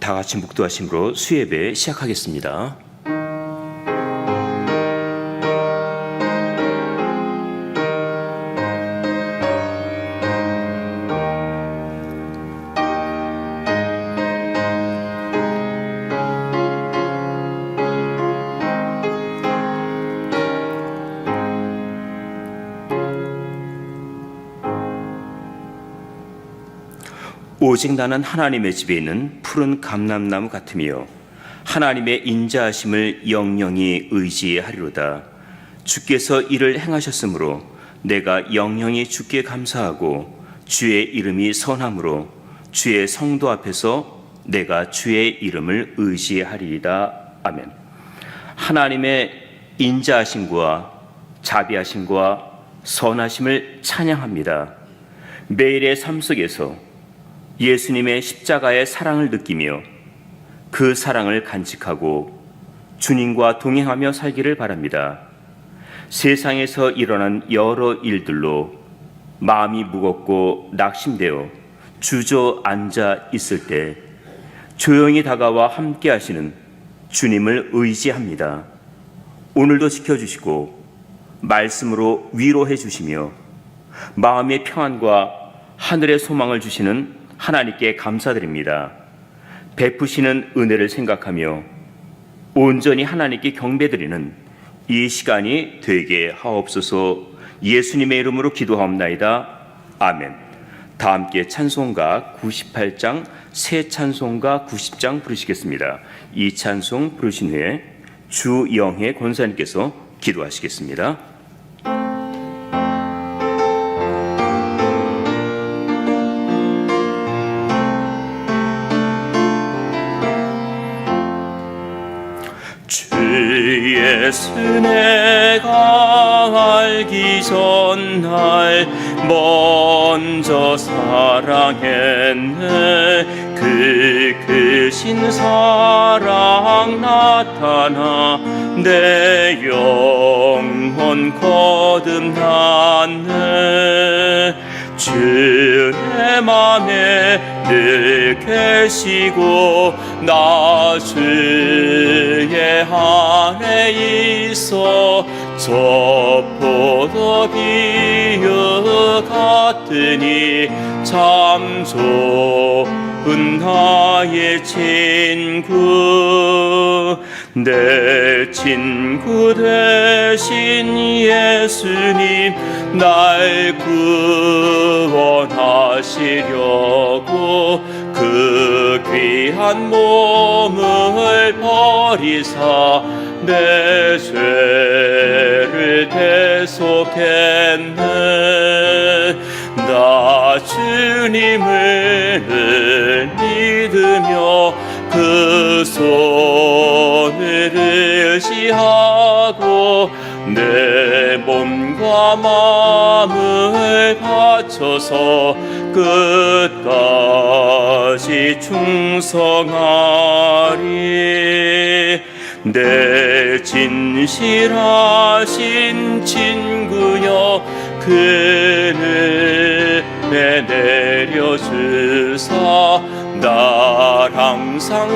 다 같이 묵도하심으로 수예배 시작하겠습니다. 오직 나는 하나님의 집에 있는 푸른 감람나무 같으며 하나님의 인자하심을 영영히 의지하리로다. 주께서 이를 행하셨으므로 내가 영영히 주께 감사하고 주의 이름이 선함으로 주의 성도 앞에서 내가 주의 이름을 의지하리이다. 아멘. 하나님의 인자하심과 자비하심과 선하심을 찬양합니다. 매일의 삶 속에서 예수님의 십자가의 사랑을 느끼며 그 사랑을 간직하고 주님과 동행하며 살기를 바랍니다. 세상에서 일어난 여러 일들로 마음이 무겁고 낙심되어 주저앉아 있을 때 조용히 다가와 함께 하시는 주님을 의지합니다. 오늘도 지켜주시고 말씀으로 위로해 주시며 마음의 평안과 하늘의 소망을 주시는 하나님께 감사드립니다. 베푸시는 은혜를 생각하며 온전히 하나님께 경배드리는 이 시간이 되게 하옵소서. 예수님의 이름으로 기도하옵나이다. 아멘. 다 함께 찬송가 98장, 새 찬송가 90장 부르시겠습니다. 이 찬송 부르신 후에 주영혜 권사님께서 기도하시겠습니다. 예수 내가 알기 전날 먼저 사랑했네. 그 크신 사랑 나타나 내 영혼 거듭났네. 주 내 맘에 늘 계시고 나 주의 안에 있어 저 포도 비유 같으니 참 좋은 나의 친구. 내 친구 되신 예수님 날 구원하시려고 그 귀한 몸을 버리사 내 죄를 대속했네. 나 주님을 믿으며 그 손을 의지하고 내 몸과 마음을 바쳐서 끝까지 충성하리. 내 진실하신 친구여 그늘에 내려주사 날 항상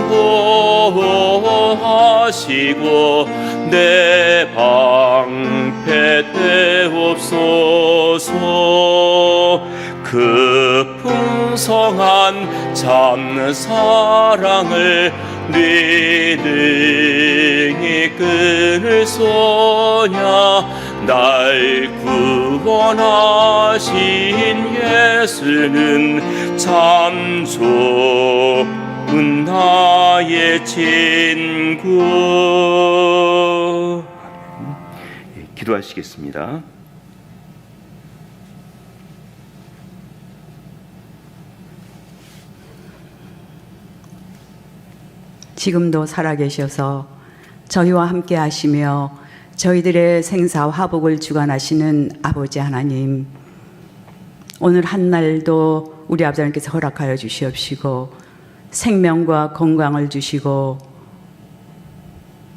보호하시고 내 방패 되옵소서. 그 풍성한 참 사랑을 네 능히 끊을 소냐. 날 구원하신 예수는 참 좋은 나의 친구. 기도하시겠습니다. 지금도 살아계셔서 저희와 함께 하시며 저희들의 생사 화복을 주관하시는 아버지 하나님, 오늘 한날도 우리 아버지 하나님께서 허락하여 주시옵시고 생명과 건강을 주시고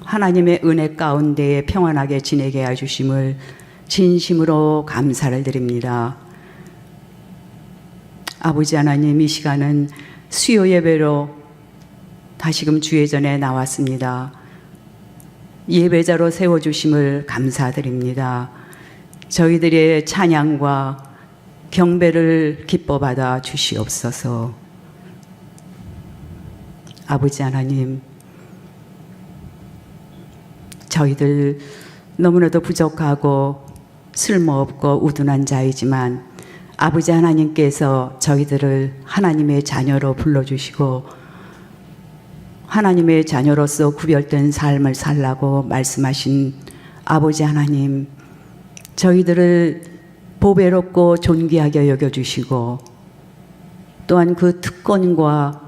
하나님의 은혜 가운데에 평안하게 지내게 해주심을 진심으로 감사를 드립니다. 아버지 하나님, 이 시간은 수요 예배로 다시금 주의 전에 나왔습니다. 예배자로 세워주심을 감사드립니다. 저희들의 찬양과 경배를 기뻐 받아 주시옵소서. 아버지 하나님, 저희들 너무나도 부족하고 쓸모없고 우둔한 자이지만 아버지 하나님께서 저희들을 하나님의 자녀로 불러주시고 하나님의 자녀로서 구별된 삶을 살라고 말씀하신 아버지 하나님, 저희들을 보배롭고 존귀하게 여겨주시고 또한 그 특권과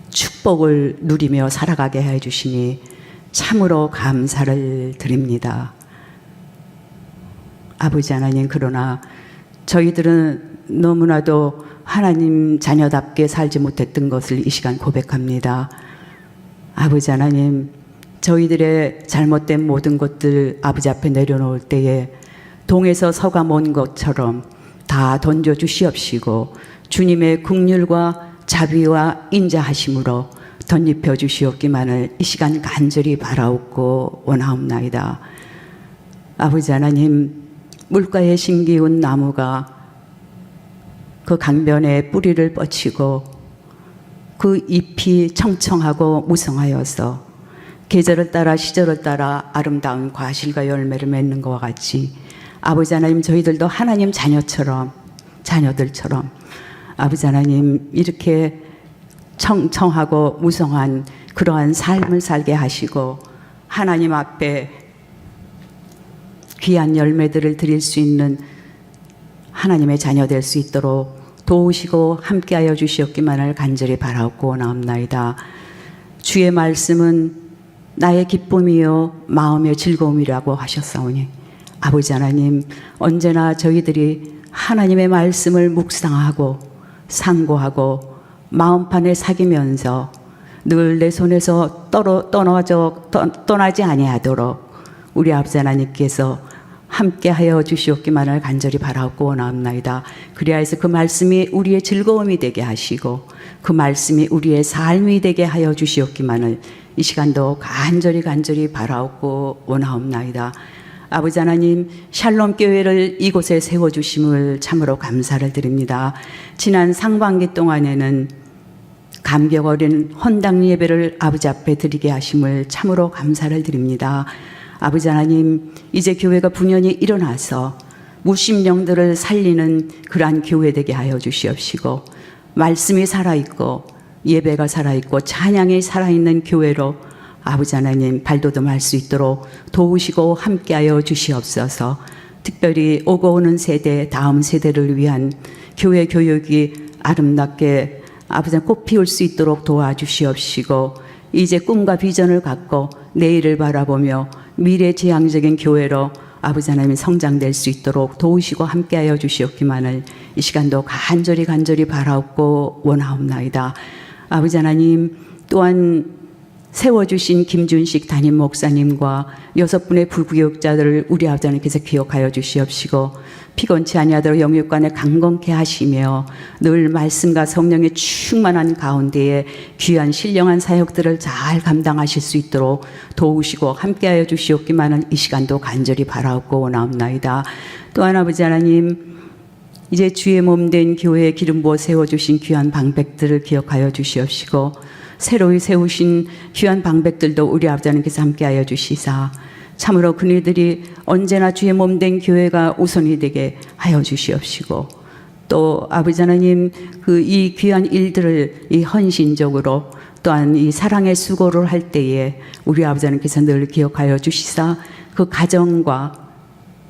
축복을 누리며 살아가게 해주시니 참으로 감사를 드립니다. 아버지 하나님, 그러나 저희들은 너무나도 하나님 자녀답게 살지 못했던 것을 이 시간 고백합니다. 아버지 하나님, 저희들의 잘못된 모든 것들 아버지 앞에 내려놓을 때에 동에서 서가 먼 것처럼 다 던져 주시옵시고 주님의 긍휼과 자비와 인자하심으로 덧입혀 주시옵기만을 이 시간 간절히 바라옵고 원하옵나이다. 아버지 하나님, 물가에 심기운 나무가 그 강변에 뿌리를 뻗치고 그 잎이 청청하고 무성하여서 계절을 따라 시절을 따라 아름다운 과실과 열매를 맺는 것과 같이 아버지 하나님, 저희들도 하나님 자녀들처럼 아버지 하나님, 이렇게 청청하고 무성한 그러한 삶을 살게 하시고 하나님 앞에 귀한 열매들을 드릴 수 있는 하나님의 자녀 될 수 있도록 도우시고 함께하여 주시옵기만을 간절히 바라옵고 나옵나이다. 주의 말씀은 나의 기쁨이요 마음의 즐거움이라고 하셨사오니 아버지 하나님, 언제나 저희들이 하나님의 말씀을 묵상하고 상고하고 마음판에 사기면서 늘 내 손에서 떠나지 아니하도록 우리 아버지 하나님께서 함께하여 주시옵기만을 간절히 바라옵고 원하옵나이다. 그리하여서 그 말씀이 우리의 즐거움이 되게 하시고 그 말씀이 우리의 삶이 되게 하여 주시옵기만을 이 시간도 간절히 바라옵고 원하옵나이다. 아버지 하나님, 샬롬 교회를 이곳에 세워주심을 참으로 감사를 드립니다. 지난 상반기 동안에는 감격 어린 헌당 예배를 아버지 앞에 드리게 하심을 참으로 감사를 드립니다. 아버지 하나님, 이제 교회가 분연히 일어나서 무심령들을 살리는 그러한 교회 되게 하여 주시옵시고 말씀이 살아있고 예배가 살아있고 찬양이 살아있는 교회로 아버지 하나님 발돋움할 수 있도록 도우시고 함께하여 주시옵소서. 특별히 오고 오는 세대, 다음 세대를 위한 교회 교육이 아름답게 아버지 하나님 꽃 피울 수 있도록 도와주시옵시고 이제 꿈과 비전을 갖고 내일을 바라보며 미래지향적인 교회로 아버지 하나님이 성장될 수 있도록 도우시고 함께하여 주시옵기만을 이 시간도 간절히 바라옵고 원하옵나이다. 아버지 하나님, 또한 세워주신 김준식 담임 목사님과 6분의 불구역자들을 우리 아버지 하나님께서 기억하여 주시옵시고 피곤치 아니하도록 영육간에 강건케 하시며 늘 말씀과 성령의 충만한 가운데에 귀한 신령한 사역들을 잘 감당하실 수 있도록 도우시고 함께하여 주시옵기만은 이 시간도 간절히 바라옵고 원하옵나이다. 또한 아버지 하나님, 이제 주의 몸된 교회에 기름 부어 세워주신 귀한 방백들을 기억하여 주시옵시고 새로이 세우신 귀한 방백들도 우리 아버지 하나님께서 함께하여 주시사 참으로 그네들이 언제나 주의 몸된 교회가 우선이 되게 하여 주시옵시고 또 아버지 하나님, 그 이 귀한 일들을 이 헌신적으로 또한 이 사랑의 수고를 할 때에 우리 아버지 하나님께서 늘 기억하여 주시사 그 가정과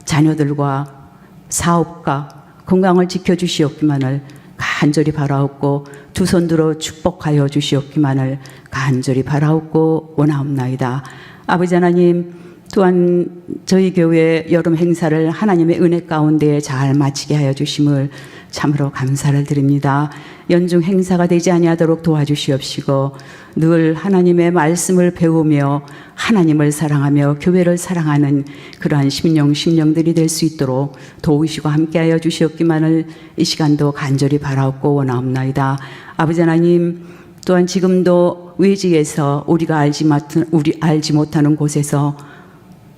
자녀들과 사업과 건강을 지켜주시옵기만을 간절히 바라옵고 두 손 들어 축복하여 주시옵기만을 간절히 바라옵고 원하옵나이다. 아버지 하나님, 또한 저희 교회 여름 행사를 하나님의 은혜 가운데 잘 마치게 하여 주심을 참으로 감사를 드립니다. 연중 행사가 되지 아니하도록 도와주시옵시고 늘 하나님의 말씀을 배우며 하나님을 사랑하며 교회를 사랑하는 그러한 심령들이 될 수 있도록 도우시고 함께하여 주시옵기만을 이 시간도 간절히 바라옵고 원하옵나이다. 아버지 하나님, 또한 지금도 외지에서 우리 알지 못하는 곳에서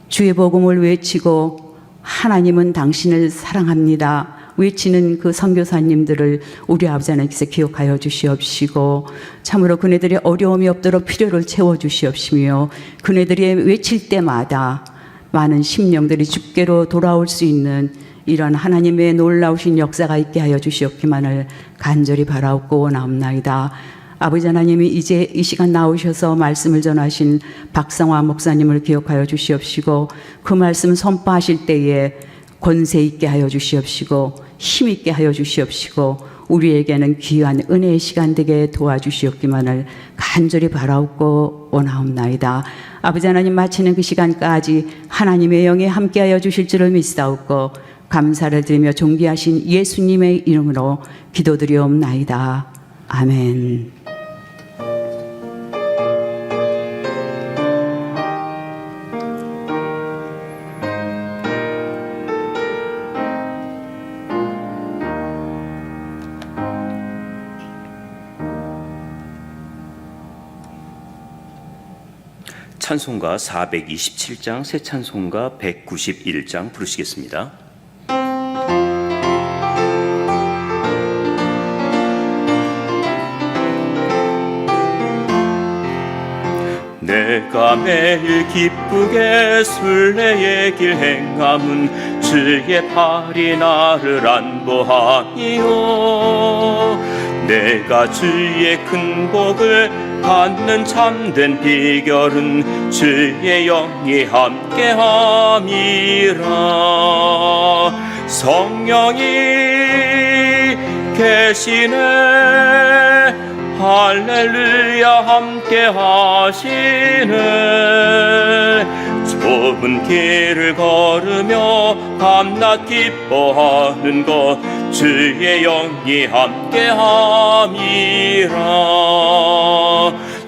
주의 복음을 외치고 하나님은 당신을 사랑합니다 외치는 그 선교사님들을 우리 아버지 하나님께서 기억하여 주시옵시고 참으로 그네들의 어려움이 없도록 필요를 채워주시옵시며 그네들이 외칠 때마다 많은 심령들이 주께로 돌아올 수 있는 이런 하나님의 놀라우신 역사가 있게 하여 주시옵기만을 간절히 바라옵고 원하옵나이다. 아버지 하나님이 이제 이 시간 나오셔서 말씀을 전하신 박상화 목사님을 기억하여 주시옵시고 그 말씀 선포하실 때에 권세 있게 하여 주시옵시고 힘 있게 하여 주시옵시고 우리에게는 귀한 은혜의 시간 되게 도와주시옵기만을 간절히 바라옵고 원하옵나이다. 아버지 하나님 마치는 그 시간까지 하나님의 영에 함께하여 주실 줄을 믿사옵고 감사를 드리며 존귀하신 예수님의 이름으로 기도드리옵나이다. 아멘. 찬송가 427장, 새 찬송가 191장 부르시겠습니다. 내가 매일 기쁘게 순례의 길 행함은 주의 팔이 나를 안보하니요 내가 주의 큰 복을 받는 참된 비결은 주의 영이 함께함이라 성령이 계시네 할렐루야 함께 하시네 좁은 길을 걸으며 밤낮 기뻐하는 것 주의 영이 함께 함이라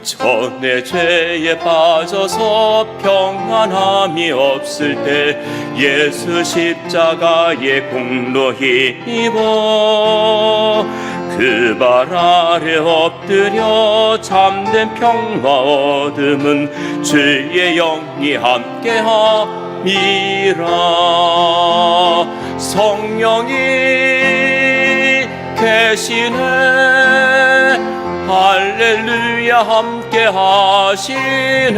전에 죄에 빠져서 평안함이 없을 때 예수 십자가의 공로 힘입어 그 발 아래 엎드려 참된 평화 얻음은 주의 영이 함께함이라 성령이 계시네 할렐루야 함께 하시네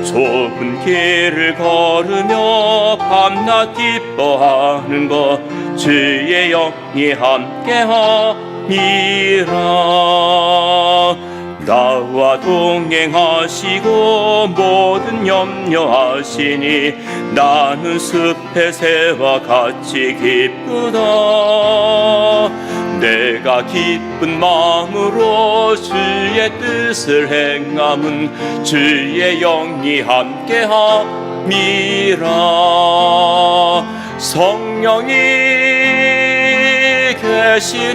좁은 길을 걸으며 밤낮 기뻐하는 것 주의 영이 함께함이라 나와 동행하시고 모든 염려하시니 나는 숲의 새와 같이 기쁘다 내가 기쁜 마음으로 주의 뜻을 행함은 주의 영이 함께함이라 성령이 계시네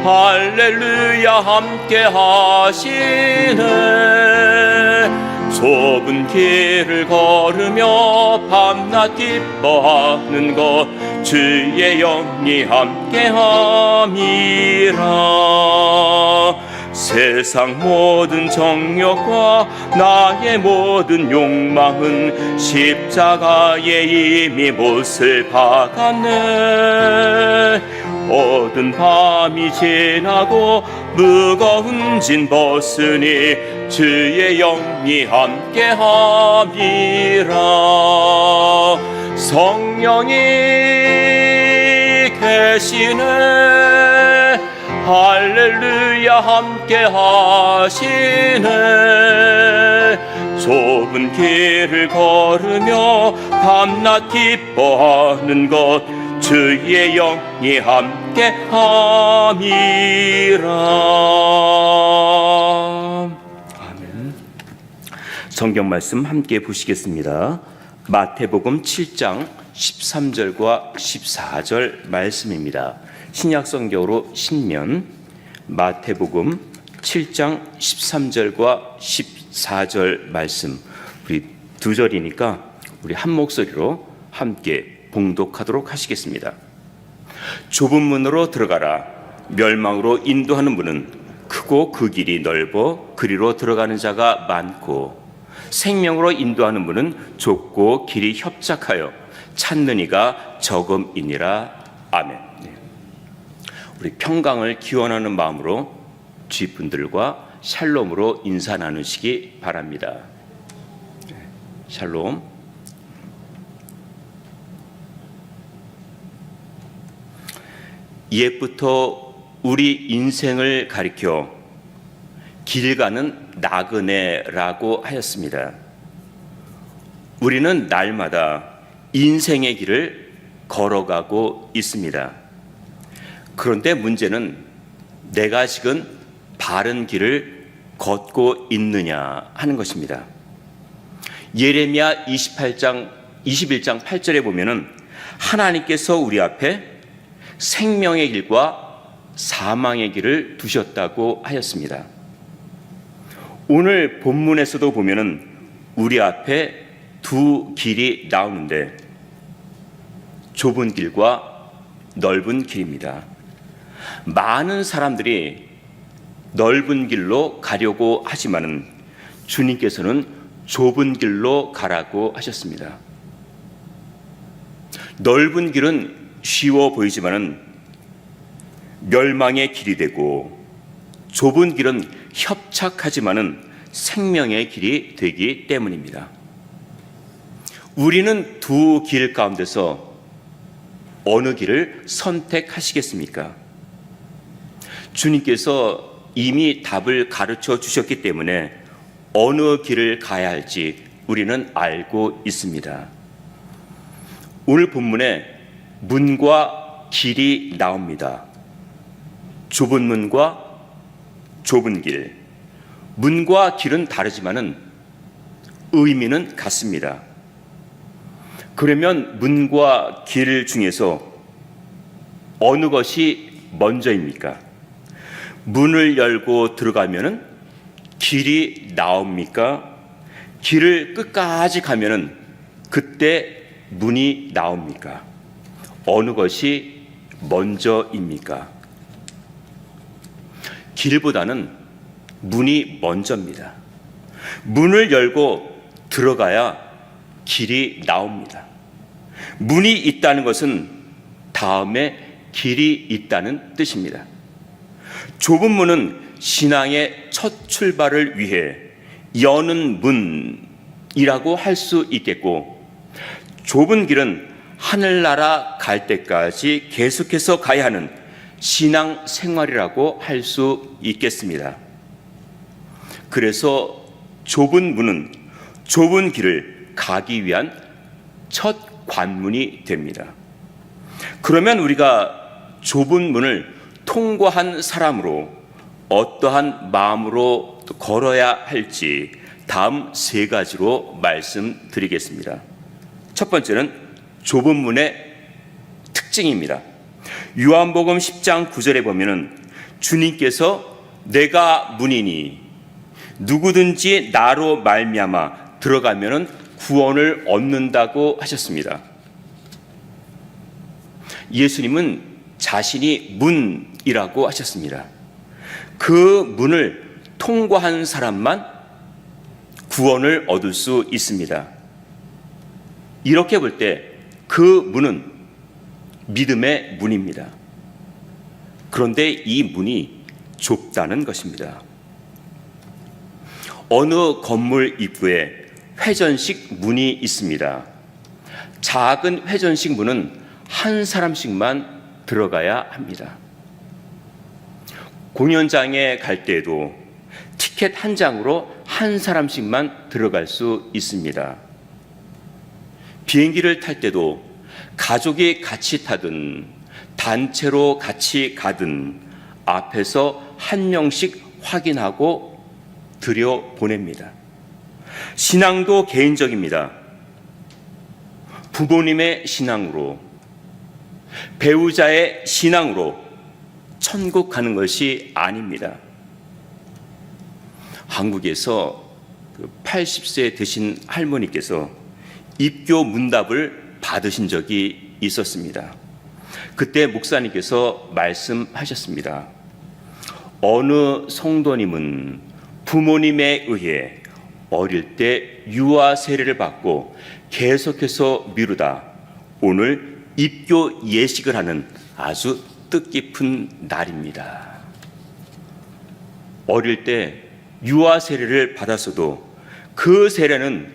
할렐루야 함께 하시네 좁은 길을 걸으며 밤낮 기뻐하는 것 주의 영이 함께함이라 세상 모든 정욕과 나의 모든 욕망은 십자가에 이미 못을 박았네 모든 밤이 지나고 무거운 짐 벗으니 주의 영이 함께함이라 성령이 계시네 할렐루야 함께 하시네 좁은 길을 걸으며 밤낮 기뻐하는 것 주의 영이 함께함이라 아멘. 성경 말씀 함께 보시겠습니다. 마태복음 7장 13절과 14절 말씀입니다. 신약 성경으로 신면 마태복음 7장 13절과 14절 말씀 우리 두 절이니까 우리 한 목소리로 함께 봉독하도록 하시겠습니다. 좁은 문으로 들어가라. 멸망으로 인도하는 문은 크고 그 길이 넓어 그리로 들어가는 자가 많고 생명으로 인도하는 문은 좁고 길이 협착하여 찾는 이가 적음이니라. 아멘. 우리 평강을 기원하는 마음으로 주위 분들과 샬롬으로 인사 나누시기 바랍니다. 샬롬. 옛부터 우리 인생을 가리켜 길 가는 나그네라고 하였습니다. 우리는 날마다 인생의 길을 걸어가고 있습니다. 그런데 문제는 내가 지금 바른 길을 걷고 있느냐 하는 것입니다. 예레미야 21장 8절에 보면은 하나님께서 우리 앞에 생명의 길과 사망의 길을 두셨다고 하였습니다. 오늘 본문에서도 보면은 우리 앞에 두 길이 나오는데 좁은 길과 넓은 길입니다. 많은 사람들이 넓은 길로 가려고 하지만은 주님께서는 좁은 길로 가라고 하셨습니다. 넓은 길은 쉬워 보이지만은 멸망의 길이 되고 좁은 길은 협착하지만은 생명의 길이 되기 때문입니다. 우리는 두 길 가운데서 어느 길을 선택하시겠습니까? 주님께서 이미 답을 가르쳐 주셨기 때문에 어느 길을 가야 할지 우리는 알고 있습니다. 오늘 본문에 문과 길이 나옵니다. 좁은 문과 좁은 길. 문과 길은 다르지만은 의미는 같습니다. 그러면 문과 길 중에서 어느 것이 먼저입니까? 문을 열고 들어가면은 길이 나옵니까? 길을 끝까지 가면은 그때 문이 나옵니까? 어느 것이 먼저입니까? 길보다는 문이 먼저입니다. 문을 열고 들어가야 길이 나옵니다. 문이 있다는 것은 다음에 길이 있다는 뜻입니다. 좁은 문은 신앙의 첫 출발을 위해 여는 문이라고 할 수 있겠고, 좁은 길은 하늘나라 갈 때까지 계속해서 가야 하는 신앙 생활이라고 할 수 있겠습니다. 그래서 좁은 문은 좁은 길을 가기 위한 첫 관문이 됩니다. 그러면 우리가 좁은 문을 통과한 사람으로 어떠한 마음으로 걸어야 할지 다음 세 가지로 말씀드리겠습니다. 첫 번째는 좁은 문의 특징입니다. 요한복음 10장 9절에 보면은 주님께서 내가 문이니 누구든지 나로 말미암아 들어가면은 구원을 얻는다고 하셨습니다. 예수님은 자신이 문이라고 하셨습니다. 그 문을 통과한 사람만 구원을 얻을 수 있습니다. 이렇게 볼 때 그 문은 믿음의 문입니다. 그런데 이 문이 좁다는 것입니다. 어느 건물 입구에 회전식 문이 있습니다. 작은 회전식 문은 한 사람씩만 들어가야 합니다. 공연장에 갈 때에도 티켓 한 장으로 한 사람씩만 들어갈 수 있습니다. 비행기를 탈 때도 가족이 같이 타든 단체로 같이 가든 앞에서 한 명씩 확인하고 들여보냅니다. 신앙도 개인적입니다. 부모님의 신앙으로, 배우자의 신앙으로 천국 가는 것이 아닙니다. 한국에서 80세 되신 할머니께서 입교 문답을 받으신 적이 있었습니다. 그때 목사님께서 말씀하셨습니다. 어느 성도님은 부모님에 의해 어릴 때 유아 세례를 받고 계속해서 미루다 오늘 입교 예식을 하는 아주 뜻깊은 날입니다. 어릴 때 유아 세례를 받았어도 그 세례는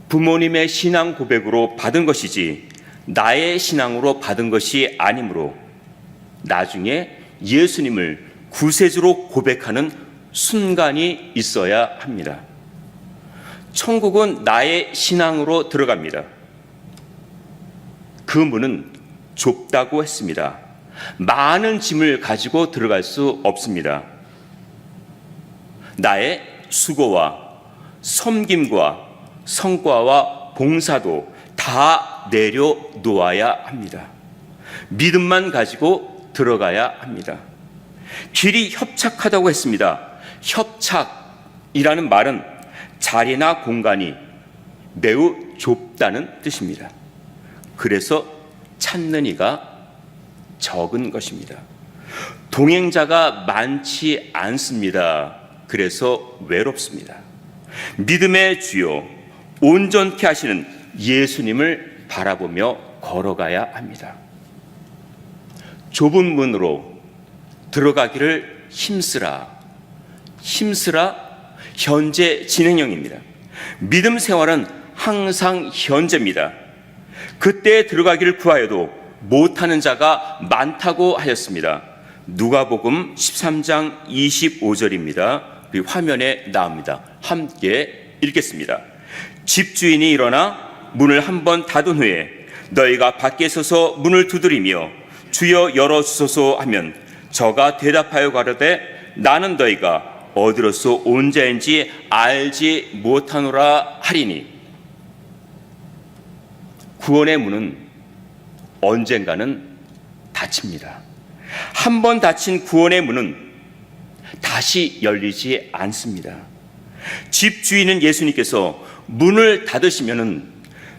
부모님의 신앙 고백으로 받은 것이지 나의 신앙으로 받은 것이 아니므로 나중에 예수님을 구세주로 고백하는 순간이 있어야 합니다. 천국은 나의 신앙으로 들어갑니다. 그 문은 좁다고 했습니다. 많은 짐을 가지고 들어갈 수 없습니다. 나의 수고와 섬김과 성과와 봉사도 다 내려놓아야 합니다. 믿음만 가지고 들어가야 합니다. 길이 협착하다고 했습니다. 협착이라는 말은 자리나 공간이 매우 좁다는 뜻입니다. 그래서 찾는 이가 적은 것입니다. 동행자가 많지 않습니다. 그래서 외롭습니다. 믿음의 주요 온전케 하시는 예수님을 바라보며 걸어가야 합니다. 좁은 문으로 들어가기를 힘쓰라. 힘쓰라 현재 진행형입니다. 믿음 생활은 항상 현재입니다. 그때 들어가기를 구하여도 못하는 자가 많다고 하였습니다. 누가복음 13장 25절입니다. 화면에 나옵니다. 함께 읽겠습니다. 집주인이 일어나 문을 한번 닫은 후에 너희가 밖에 서서 문을 두드리며 주여 열어주소서 하면 저가 대답하여 가로되 나는 너희가 어디로서 온 자인지 알지 못하노라 하리니. 구원의 문은 언젠가는 닫힙니다. 한 번 닫힌 구원의 문은 다시 열리지 않습니다. 집주인은 예수님께서 문을 닫으시면은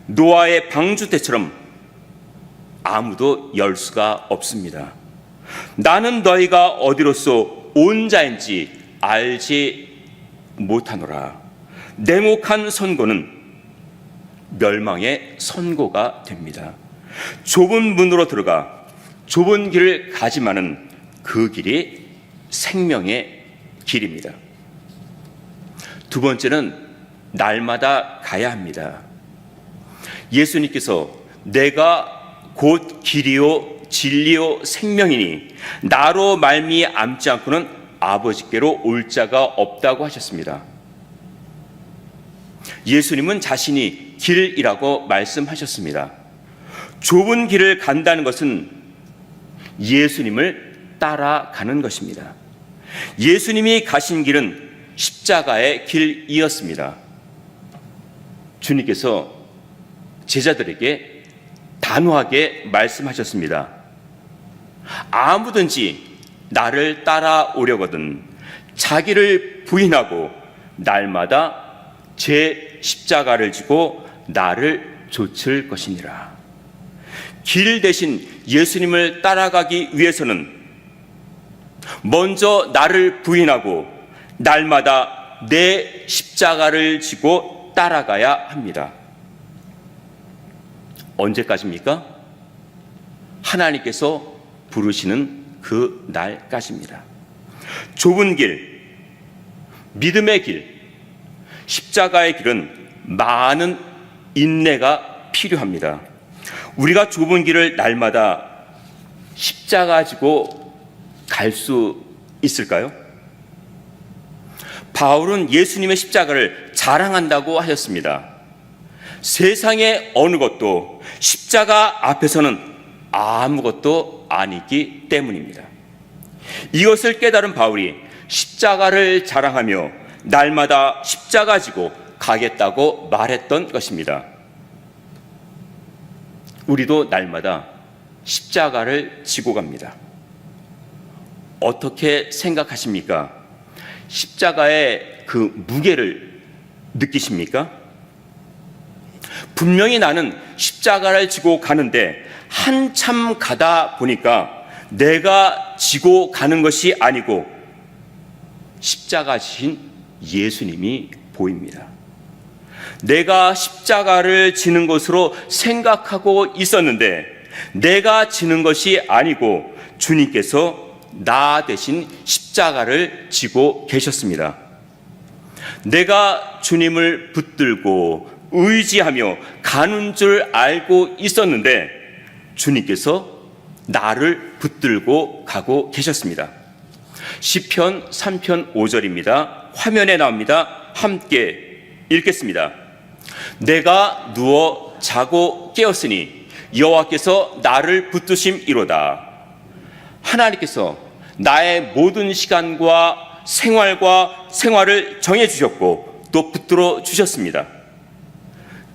노아의 방주 때처럼 아무도 열 수가 없습니다. 나는 너희가 어디로서 온 자인지 알지 못하노라. 냉혹한 선고는 멸망의 선고가 됩니다. 좁은 문으로 들어가 좁은 길을 가지만은 그 길이 생명의 길입니다. 두 번째는 날마다 가야 합니다. 예수님께서 내가 곧 길이요 진리요 생명이니 나로 말미암지 않고는 아버지께로 올 자가 없다고 하셨습니다. 예수님은 자신이 길이라고 말씀하셨습니다. 좁은 길을 간다는 것은 예수님을 따라가는 것입니다. 예수님이 가신 길은 십자가의 길이었습니다. 주님께서 제자들에게 단호하게 말씀하셨습니다. 아무든지 나를 따라오려거든 자기를 부인하고 날마다 제 십자가를 지고 나를 좇을 것이니라. 길 대신 예수님을 따라가기 위해서는 먼저 나를 부인하고 날마다 내 십자가를 지고 따라가야 합니다. 언제까지입니까? 하나님께서 부르시는 그 날까지입니다. 좁은 길, 믿음의 길, 십자가의 길은 많은 인내가 필요합니다. 우리가 좁은 길을 날마다 십자가 지고 갈 수 있을까요? 바울은 예수님의 십자가를 자랑한다고 하셨습니다. 세상의 어느 것도 십자가 앞에서는 아무것도 아니기 때문입니다. 이것을 깨달은 바울이 십자가를 자랑하며 날마다 십자가 지고 가겠다고 말했던 것입니다. 우리도 날마다 십자가를 지고 갑니다. 어떻게 생각하십니까? 십자가의 그 무게를 느끼십니까? 분명히 나는 십자가를 지고 가는데 한참 가다 보니까 내가 지고 가는 것이 아니고 십자가 지신 예수님이 보입니다. 내가 십자가를 지는 것으로 생각하고 있었는데 내가 지는 것이 아니고 주님께서 나 대신 십자가를 지고 계셨습니다. 내가 주님을 붙들고 의지하며 가는 줄 알고 있었는데 주님께서 나를 붙들고 가고 계셨습니다. 시편 3편 5절입니다. 화면에 나옵니다. 함께 읽겠습니다. 내가 누워 자고 깨었으니 여호와께서 나를 붙드심이로다. 하나님께서 나의 모든 시간과 생활을 정해 주셨고 또 붙들어 주셨습니다.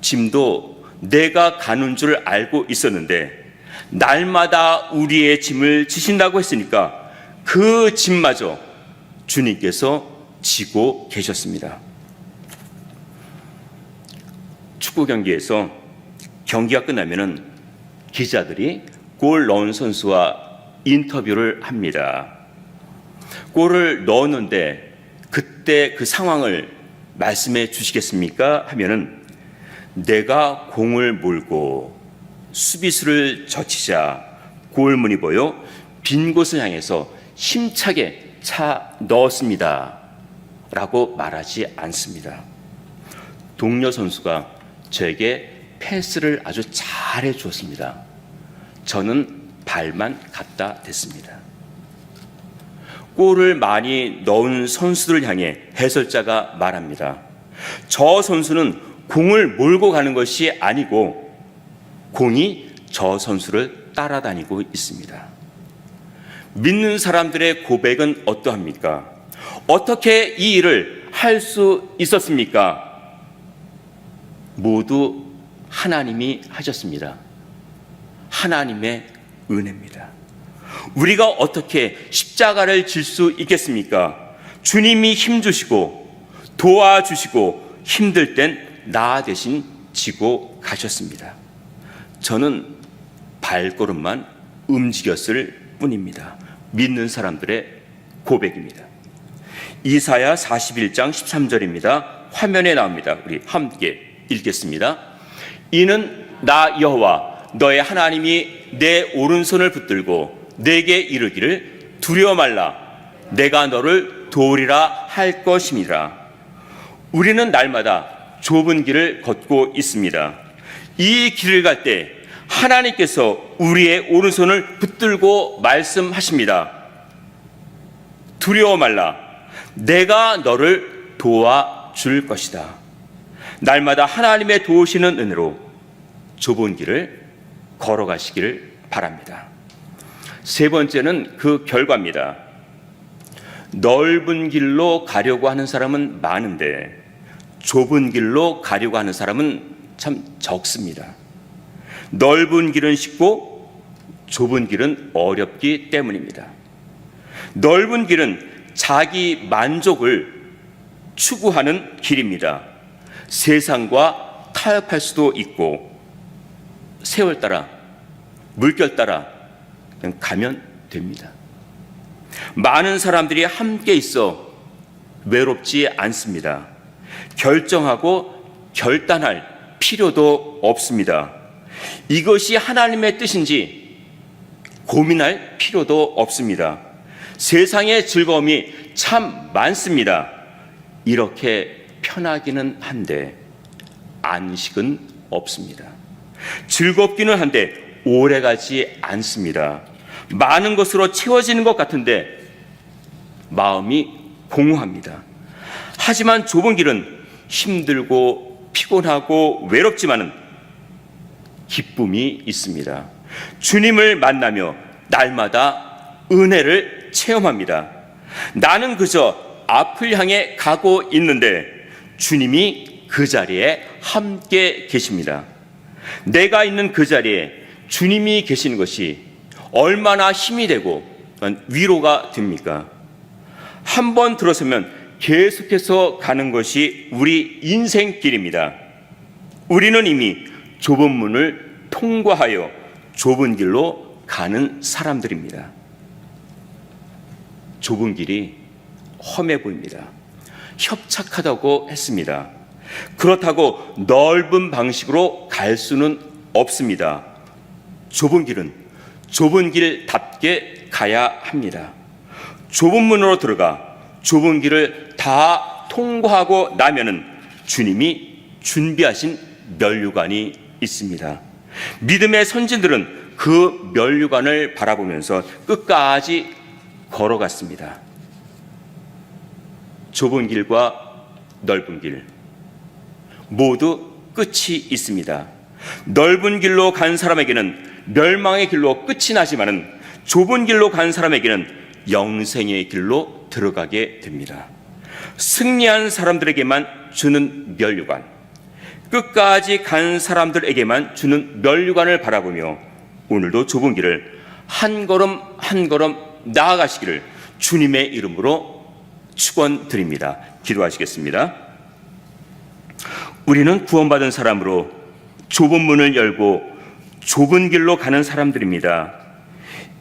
짐도 내가 가는 줄 알고 있었는데 날마다 우리의 짐을 지신다고 했으니까 그 짐마저 주님께서 지고 계셨습니다. 축구 경기에서 경기가 끝나면은 기자들이 골 넣은 선수와 인터뷰를 합니다. 골을 넣었는데 그때 그 상황을 말씀해 주시겠습니까? 하면은 내가 공을 몰고 수비수를 젖히자 골문이 보여 빈 곳을 향해서 힘차게 차 넣었습니다. 라고 말하지 않습니다. 동료 선수가 저에게 패스를 아주 잘해 주었습니다. 저는 발만 갖다 댔습니다. 골을 많이 넣은 선수를 향해 해설자가 말합니다. 저 선수는 공을 몰고 가는 것이 아니고 공이 저 선수를 따라다니고 있습니다. 믿는 사람들의 고백은 어떠합니까? 어떻게 이 일을 할 수 있었습니까? 모두 하나님이 하셨습니다. 하나님의 은혜입니다. 우리가 어떻게 십자가를 질 수 있겠습니까? 주님이 힘주시고 도와주시고 힘들 땐 나 대신 지고 가셨습니다. 저는 발걸음만 움직였을 뿐입니다. 믿는 사람들의 고백입니다. 이사야 41장 13절입니다. 화면에 나옵니다. 우리 함께 읽겠습니다. 이는 나 여호와 너의 하나님이 내 오른손을 붙들고 내게 이르기를 두려워 말라 내가 너를 도우리라 할 것임이라. 우리는 날마다 좁은 길을 걷고 있습니다. 이 길을 갈 때 하나님께서 우리의 오른손을 붙들고 말씀하십니다. 두려워 말라 내가 너를 도와줄 것이다. 날마다 하나님의 도우시는 은혜로 좁은 길을 걸어가시기를 바랍니다. 세 번째는 그 결과입니다. 넓은 길로 가려고 하는 사람은 많은데 좁은 길로 가려고 하는 사람은 참 적습니다. 넓은 길은 쉽고 좁은 길은 어렵기 때문입니다. 넓은 길은 자기 만족을 추구하는 길입니다. 세상과 타협할 수도 있고 세월 따라 물결 따라 그냥 가면 됩니다. 많은 사람들이 함께 있어 외롭지 않습니다. 결정하고 결단할 필요도 없습니다. 이것이 하나님의 뜻인지 고민할 필요도 없습니다. 세상의 즐거움이 참 많습니다. 이렇게 편하기는 한데 안식은 없습니다. 즐겁기는 한데 오래가지 않습니다. 많은 것으로 채워지는 것 같은데 마음이 공허합니다. 하지만 좁은 길은 힘들고 피곤하고 외롭지만은 기쁨이 있습니다. 주님을 만나며 날마다 은혜를 체험합니다. 나는 그저 앞을 향해 가고 있는데 주님이 그 자리에 함께 계십니다. 내가 있는 그 자리에 주님이 계시는 것이 얼마나 힘이 되고 위로가 됩니까? 한 번 들어서면 계속해서 가는 것이 우리 인생길입니다. 우리는 이미 좁은 문을 통과하여 좁은 길로 가는 사람들입니다. 좁은 길이 험해 보입니다. 협착하다고 했습니다. 그렇다고 넓은 방식으로 갈 수는 없습니다. 좁은 길은 좁은 길답게 가야 합니다. 좁은 문으로 들어가 좁은 길을 다 통과하고 나면은 주님이 준비하신 면류관이 있습니다. 믿음의 선진들은 그 면류관을 바라보면서 끝까지 걸어갔습니다. 좁은 길과 넓은 길 모두 끝이 있습니다. 넓은 길로 간 사람에게는 멸망의 길로 끝이 나지만은 좁은 길로 간 사람에게는 영생의 길로 들어가게 됩니다. 승리한 사람들에게만 주는 면류관, 끝까지 간 사람들에게만 주는 면류관을 바라보며 오늘도 좁은 길을 한 걸음 한 걸음 나아가시기를 주님의 이름으로 축원드립니다. 기도하시겠습니다. 우리는 구원받은 사람으로 좁은 문을 열고 좁은 길로 가는 사람들입니다.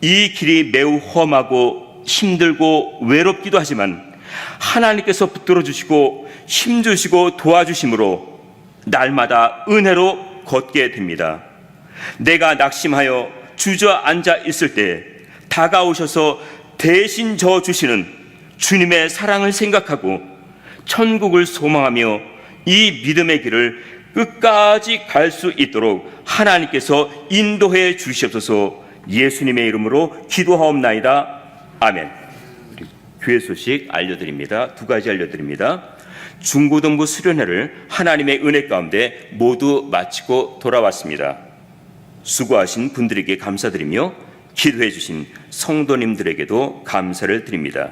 이 길이 매우 험하고 힘들고 외롭기도 하지만 하나님께서 붙들어 주시고 힘주시고 도와주심으로 날마다 은혜로 걷게 됩니다. 내가 낙심하여 주저앉아 있을 때 다가오셔서 대신 져 주시는 주님의 사랑을 생각하고 천국을 소망하며 이 믿음의 길을 끝까지 갈 수 있도록 하나님께서 인도해 주시옵소서. 예수님의 이름으로 기도하옵나이다. 아멘. 교회 소식 알려드립니다. 두 가지 알려드립니다. 중고등부 수련회를 하나님의 은혜 가운데 모두 마치고 돌아왔습니다. 수고하신 분들에게 감사드리며 기도해 주신 성도님들에게도 감사를 드립니다.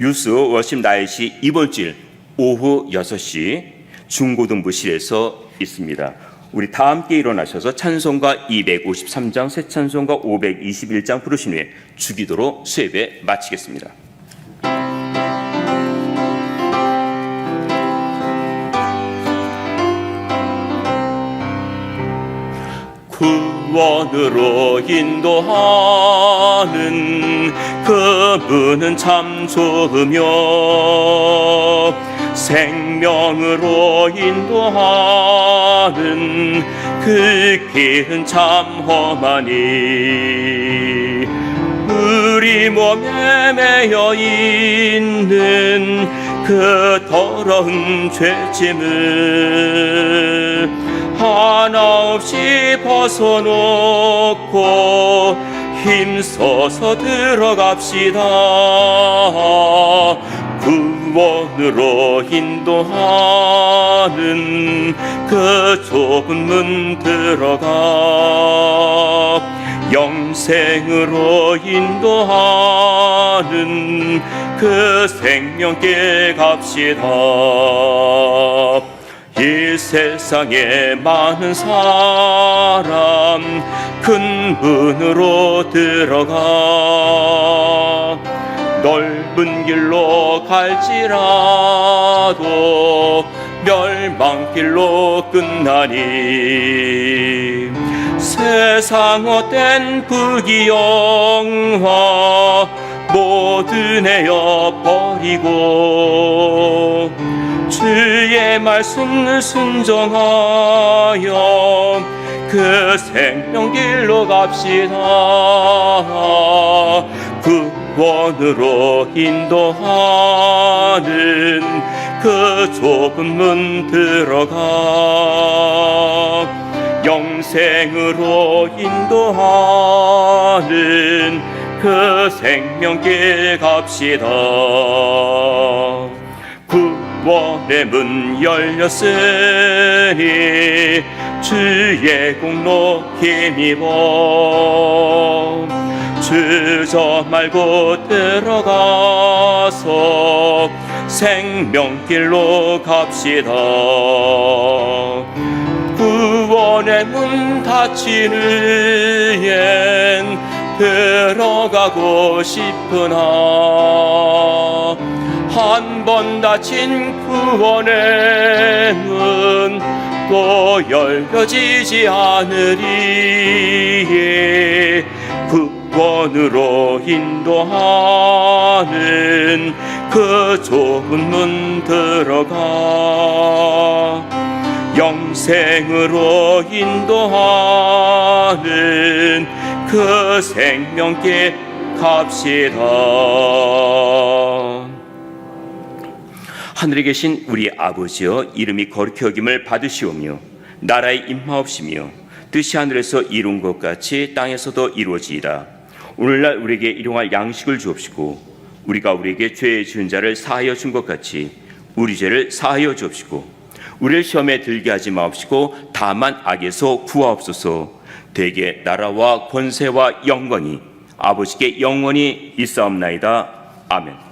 유스 워십 나잇이 이번 주 오후 6시 중고등부실에서 있습니다. 우리 다 함께 일어나셔서 찬송가 253장, 새 찬송가 521장 부르신 후에 주기도로 수예배 마치겠습니다. 구원으로 인도하는 그분은 참 좋으며 생명으로 인도하는 그 길은 참 험하니 우리 몸에 매여 있는 그 더러운 죄짐을 하나 없이 벗어놓고 힘써서 들어갑시다. 구원으로 인도하는 그 좁은 문 들어가 영생으로 인도하는 그 생명길 갑시다. 이 세상에 많은 사람 큰 문으로 들어가 넓은 길로 갈지라도 멸망길로 끝나니 세상 헛된 부귀영화 모두 내어버리고 주의 말씀 순종하여 그 생명길로 갑시다. 구원으로 인도하는 그 좁은 문 들어가 영생으로 인도하는 그 생명길 갑시다. 구원의 문 열렸으니 주의 공로 힘입어 주저 말고 들어가서 생명길로 갑시다. 구원의 문 닫히는 들어가고 싶으나 한 번 닫힌 구원의 문 또 열려지지 않으리에 구원으로 인도하는 그 좁은 문 들어가 영생으로 인도하는 그 생명길 갑시다. 하늘에 계신 우리 아버지여, 이름이 거룩히 여김을 받으시오며 나라의 임하옵시며 뜻이 하늘에서 이룬 것 같이 땅에서도 이루어지이다. 오늘날 우리에게 일용할 양식을 주옵시고 우리가 우리에게 죄 지은 자를 사하여 준 것 같이 우리 죄를 사하여 주옵시고 우리를 시험에 들게 하지 마옵시고 다만 악에서 구하옵소서. 대개 나라와 권세와 영광이 아버지께 영원히 있사옵나이다. 아멘.